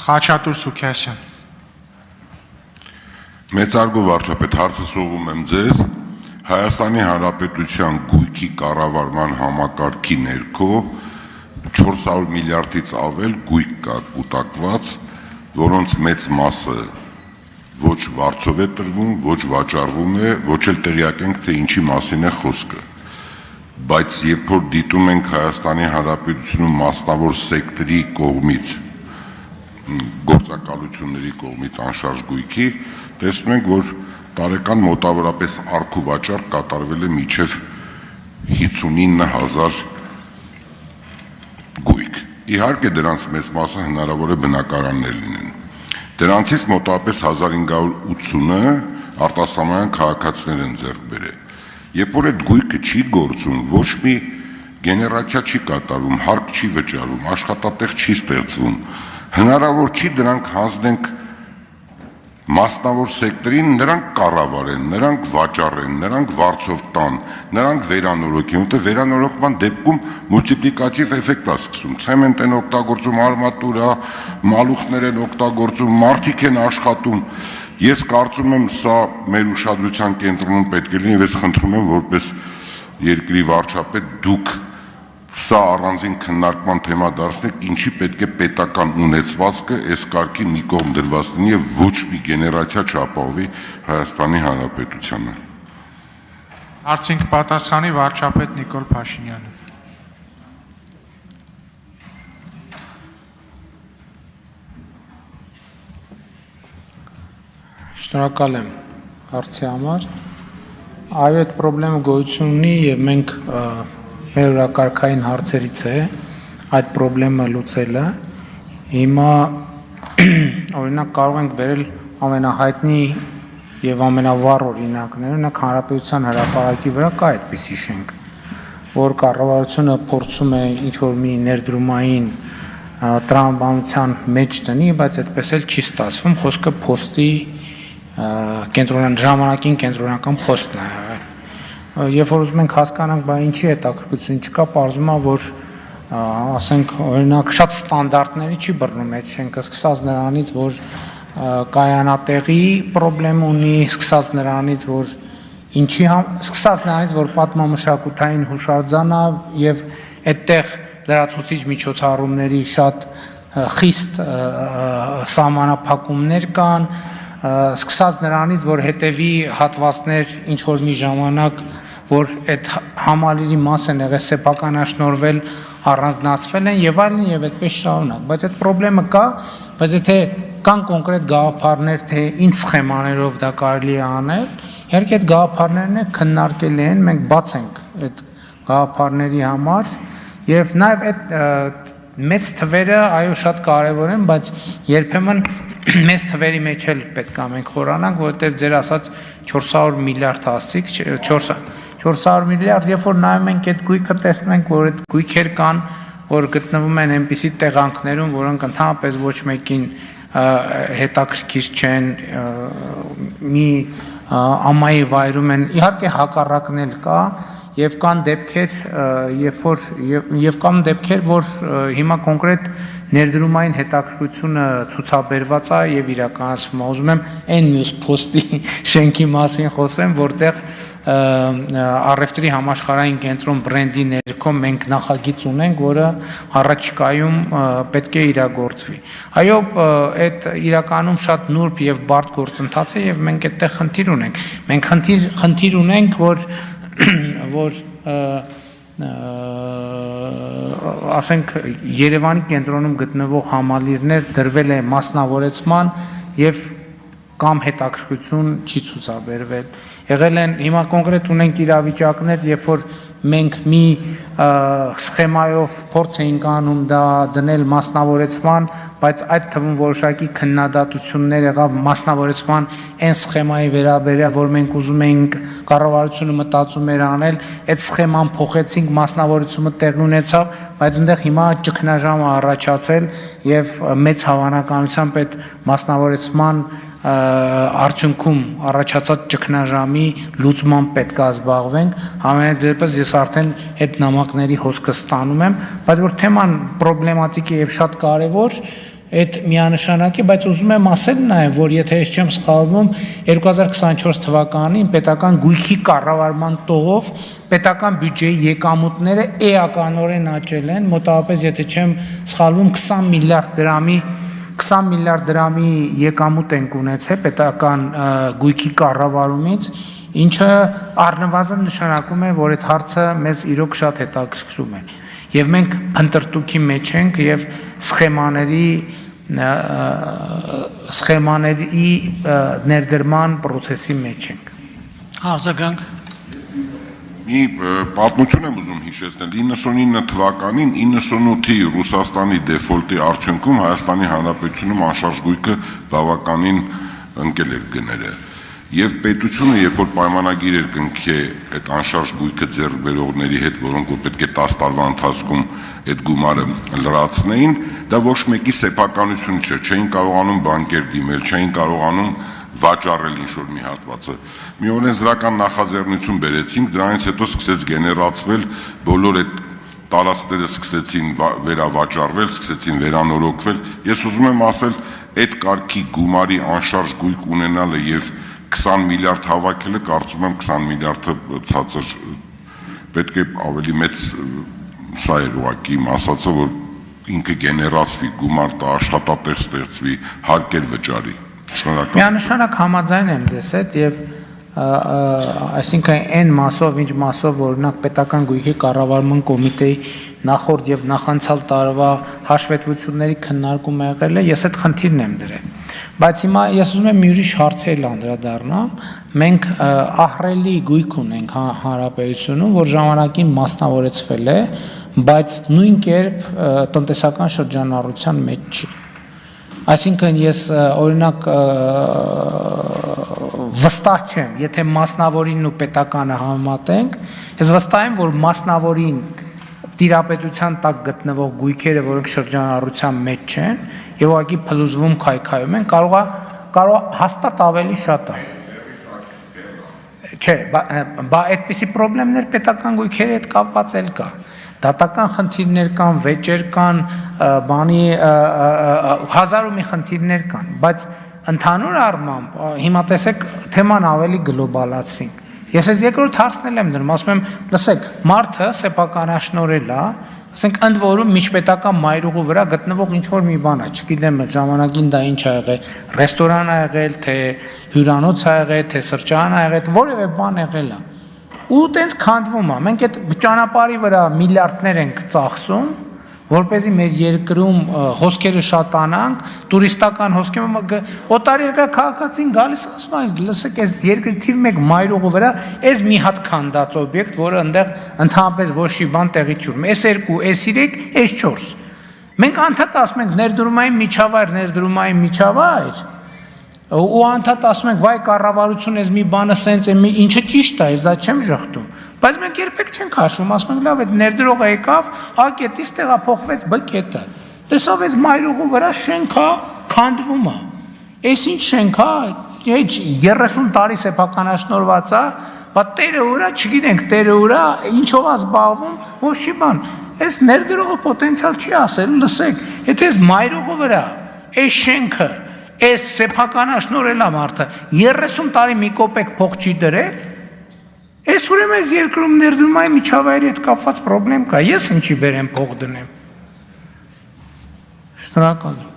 Խաչատուր Սուքիասյան։ Մեծարգո վարչապետ, հարցս ուղղում եմ ձեզ, Հայաստանի Հանրապետության գույքի կառավարման համակարգի ներքո 400 միլիարդից ավել գույք կա կուտակված, որոնց մեծ մասը ոչ վարձով է տրվում, ոչ վաճառվում է, ոչ էլ տեղյակ ենք, թե ինչի մասին է խոսքը։ Բայց երբ որ դիտում ենք Հայաստանի Հանրապետությունում մասնավոր սեկտորի կողմից, գործակալությունների կողմից անշարժ գույքի, տեսնում ենք, որ տարեկան մոտավորապես առք ու վաճառք կատարվել է մինչև 59,000 գույք։ Իհարկե դրանց մեծ մասը հնարավոր է բնակարաններ լինեն։ Դրանցից մոտավորապես 1580-ը արտասահմանյան քաղաքացիներ են ձեռք բերել։ Երբ որ այդ գույքը չի գործում, ոչ մի գեներացիա չի կատարվում, հարկ չի վճարվում, աշխատատեղ չի ստեղծվում, հնարավոր չի դրանք հանձնենք մասնավոր սեկտորին, նրանք կառավարեն, նրանք վաճառեն, նրանք վարձով տան, նրանք վերանորոգեն, որտեղ վերանորոգման դեպքում մուլտիպլիկատիվ էֆեկտ է սկսում, ցեմենտ են օգտագործում, արմատուրա, մալուխներ են օգտագործում, մարդիկ են աշխատում։ Ես կարծում եմ, սա մեր ուշադրության կենտրոնում պետք է լինի, եւ ես խնդրում եմ, որպես երկրի վարչապետ, դուք սա առանձին քննարկման թեմա դարձնեք, ինչի պետք է պետական ունեցվածքը այս կարգին մի կողմ դրված լինի եւ ոչ մի գեներացիա չապահովի Հայաստանի Հանրապետությանը։ Հարցին կպատասխանի վարչապետ Նիկոլ Փաշինյանը։ Շնորհակալ եմ հարցի համար։ Այո, այդ խնդրը գոյություն ունի եւ մենք մեր օրակարգային հարցերից է այդ խնդրը լուծելը։ Հիմա օրինակ կարող ենք վերել ամենահայտնի եւ ամենավառ օրինակները, օրինակ Հանրապետության հրապարակի վրա կա այդպիսի շենք, որ կառավարությունը փորձում է ինչ-որ մի ներդրումային տրամաբանության մեջ տնի, բայց այդպես էլ չի ստացվում, խոսքը փոստի ժամանակին կենտրոնական փոստն է եղել։ Երբ որ ուզում ենք հասկանանք, բա ինչի հետաքրքրություն չկա, պարզվում է, որ ասենք օրինակ շատ ստանդարտների չի բռնում այդ շենքը, սկսած նրանից, որ կայանատեղի խնդրեմ ունի, սկսած նրանից, որ պատմամշակութային հուշարձան է եւ այդտեղ լրացուցիչ միջոցառումների շատ խիստ սահմանափակումներ կան, սկսած նրանից, որ հետևի հատվածներ ինչ-որ մի ժամանակ, որ այդ համալիրի մաս են եղել սեփականաշնորհվել, առանձնացվել են եւ այլն եւ այդպես շարունակ, բայց այդ խնդրեմը կա, բայց եթե կան կոնկրետ գաղափարներ, թե ինչ սխեմաներով դա կարելի է անել, իհարկե այդ գաղափարներն քննարկելի են, մենք բաց ենք այդ գաղափարների համար եւ նաեւ այդ մեծ թվերը այո շատ կարեւոր են, բայց երբեմն մեծ թվերի մեջ էլ պետք է մենք խորանանք, որովհետև ձեր ասած 400 միլիարդ ասիկ, 400 միլիարդ, երբ որ նայում ենք այդ գույքը, տեսնում ենք, որ այդ գույքեր կան, որ գտնվում են այնպիսի տեղանքներում, որոնք ընդհանրապես ոչ մեկին հետաքրքիր չեն, մի ամայի վայրում են, իհարկե հակառակն էլ կա, եւ կան դեպքեր, որ հիմա կոնկրետ ներդրումային հետաքրքրությունը ցուցաբերված է եւ իրականացվում է։ Ուզում եմ այն մյուս փոստի շենքի մասին խոսեմ, որտեղ առևտրի համաշխարհային կենտրոն բրենդի ներքո մենք նախագիծ ունենք, որը առաջիկայում պետք է իրագործվի։ Այո, այդ իրականում շատ նուրբ եւ բարդ գործընթաց է եւ մենք այդտեղ խնդիր ունենք։ Մենք խնդիր ունենք, որ ասենք Երևանի կենտրոնում գտնվող համալիրներ դրվել է մասնավորեցման եւ կամ հետաքրքրություն չի ցուցաբերվել։ Եղել են հիմա կոնկրետ ունենք իրավիճակներ, երբ որ մենք մի սխեմայով փորձ էինք անում դա դնել մասնավորեցման, բայց այդ թվում որոշակի քննադատություններ եղավ մասնավորեցման այն սխեմայի վերաբերյալ, որ մենք ուզում էինք կառավարությունը մտածում էր անել, այդ սխեման փոխեցինք, մասնավորությունը տեղի ունեցավ, բայց այնտեղ հիմա ճգնաժամ է առաջացել եւ մեծ հավանականությամբ այդ մասնավորեցման արդյունքում առաջացած ճգնաժամի լուծման պետք է զբաղվենք, համենայնդեպս ես արդեն այդ նամակների հոսքը ստանում եմ, բայց որ թեման պրոբլեմատիկ է եւ շատ կարեւոր, այդ միանշանակ է, բայց ուզում եմ ասել նաև, որ եթե ես չեմ սխալվում, 2024 թվականին պետական գույքի կառավարման տողով պետական բյուջեի եկամուտները էականորեն աճել են, մոտավորապես եթե չեմ սխալվում 20 միլիարդ դրամի եկամուտ ենք ունեցել պետական գույքի կառավարումից, ինչը առնվազն նշանակում է, որ այդ հարցը մեզ իրոք շատ հետաքրքրում է։ Եվ մենք փնտրտուքի մեջ ենք եւ սխեմաների ներդրման process-ի մեջ ենք։ Արձագանք։ Մի պատմություն եմ ուզում հիշեցնել 99 թվականին 98-ի Ռուսաստանի դեֆոլտի արդյունքում Հայաստանի Հանրապետությունում անշարժ գույքը բավականին ընկել էր գները եւ պետությունը երբ որ պայմանագիր էր կնքի այդ անշարժ գույքը ձեռք բերողների հետ, որոնք որ պետք է 10 տարվա ընթացքում այդ գումարը լրացնեին, դա ոչ մեկի սեփականություն չէր, չէին կարողանում բանկեր դիմել, չէին կարողանում վաճառել ինչ-որ մի հատվածը։ Մի օրենսդրական նախաձեռնություն բերեցինք, դրանից հետո սկսեց գեներացվել բոլոր այդ տարածքները սկսեցին վերավաճառվել, սկսեցին վերանորոգվել։ Ես ուզում եմ ասել, այդ կարգի գումարի անշարժ գույք ունենալը եւ 20 միլիարդ հավաքելը, կարծում եմ 20 միլիարդը ցածր պետք է ավելի մեծ սա էր ուղղակի իմ ասածը, որ ինքը գեներացվի, գումար տա, աշխատատեղ ստեղծվի, հարկեր վճարի։ Շնորհակալ։ Միանշանակ համաձայն եմ ձեզ հետ եւ այսինքն այն մասով, ինչ մասով օրինակ պետական գույքի կառավարման կոմիտեի նախորդ եւ նախանցյալ տարվա հաշվետվությունների քննարկումը եղել է, ես այդ խնդիրն եմ դրել։ Բայց հիմա ես ուզում եմ մի ուրիշ հարցեր անդրադառնամ։ Մենք ահռելի գույք ունենք հանրապետությունում, որ ժամանակին մասնավորեցվել է, բայց նույն կերպ տնտեսական շրջանառության մեջ չի։ Այսինքն ես օրինակ վստահ չեմ, եթե մասնավորինն ու պետականը համեմատենք, ես վստահ եմ, որ մասնավորին տիրապետության տակ գտնվող գույքերը, որոնք շրջանառության մեջ չեն, եւ ուղղակի փլուզվում քայքայում են, կարող հաստատ ավելի շատ է։ Չէ, բա այդպիսի խնդիրներ պետական գույքերի հետ կապված էլ կա։ Դատական խնդիրներ կան, վեճեր կան, բանի հազար ու մի խնդիրներ կան, բայց ընդհանուր առմամբ հիմա տեսեք թեման ավելի գլոբալացրին։ Ես այս երկրորդ հարցն եմ դրում, ասում եմ, լսեք, մարդը սեփականաշնորհել է, ասենք ընդ որում միջպետական մայրուղու վրա գտնվող ինչ-որ մի բան է, չգիտեմ ժամանակին դա ինչ ա եղել, ռեստորան ա եղել, թե հյուրանոց ա եղել, թե սրճարան ա եղել, որևէ բան եղել է։ Ու տենց քանդվում է։ Մենք այդ ճանապարհի վրա միլիարդներ ենք ծախսում, որպեսզի մեր երկրում հոսքերը շատանանք, տուրիստական հոսքերը, օտարերկրյա քաղաքացին գալիս ասում է, լսեք, այս երկրի թիվ 1 մայրուղու վրա այս մի հատ քանդած օբյեկտ, որը այնտեղ ընդհանրապես ոչ մի բան տեղի չի ունենում, այս 2, այս 3, այս 4։ Մենք անդադ ասում ենք ներդրումային միջավայր, ու անդադ ասում ենք, վայ կառավարություն այս մի բանը սենց է, ինչը ճիշտ է, ես դա չեմ ժխտում։ Բայց մենք երբեք չենք հաշվում, ասում ենք, լավ, այդ ներդրողը եկավ, A կետից տեղափոխվեց B կետը։ Տեսավ այս մայրուղու վրա շենք է, քանդվում է։ Այս ինչ շենք է, 30 տարի սեփականաշնորհված է, բա տերը ուրա, չգիտենք տերը ուրա, ինչով է զբաղվում, ոչ մի բան։ Այս ներդրողը պոտենցիալ չի ասել, լսեք, եթե այս մայրուղու վրա, այս շենքը, այս սեփականաշնորհել է մարդը, 30 տարի մի կոպեկ փող չի դրել, այս ուրեմն այս երկրում ներդրումային միջավայրի հետ կապված խնդրեմ կա, ես ինչի բերեմ փող դնեմ։ Շնորհակալ եմ։